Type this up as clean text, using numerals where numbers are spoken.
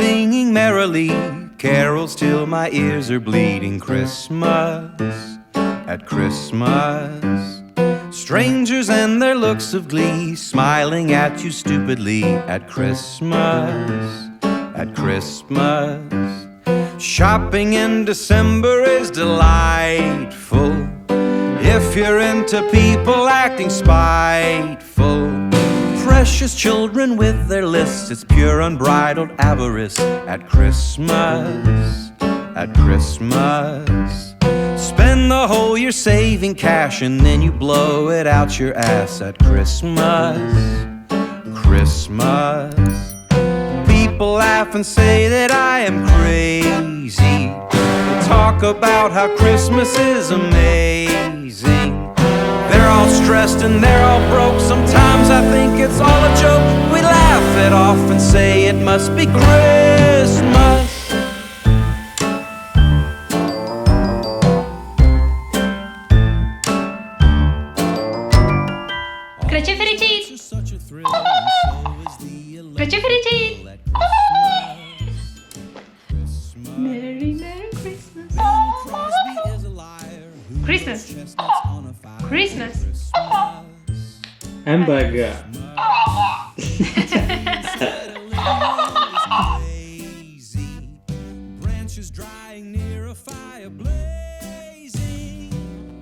singing merrily carols till my ears are bleeding. Christmas, at Christmas, strangers and their looks of glee smiling at you stupidly. At Christmas, at Christmas, shopping in December is delightful if you're into people acting spiteful. Precious children with their lists, it's pure unbridled avarice. At Christmas, at Christmas, spend the whole year saving cash and then you blow it out your ass. At Christmas, Christmas, people laugh and say that I am crazy. Talk about how Christmas is amazing. They're all stressed and they're all broke. Sometimes I think it's all a joke. We laugh it off and say it must be Christmas. Craciun fericit! Craciun fericit! Merry, Merry Christmas! Christmas! Christmas! Hamburger. Branches drying near a fireplace.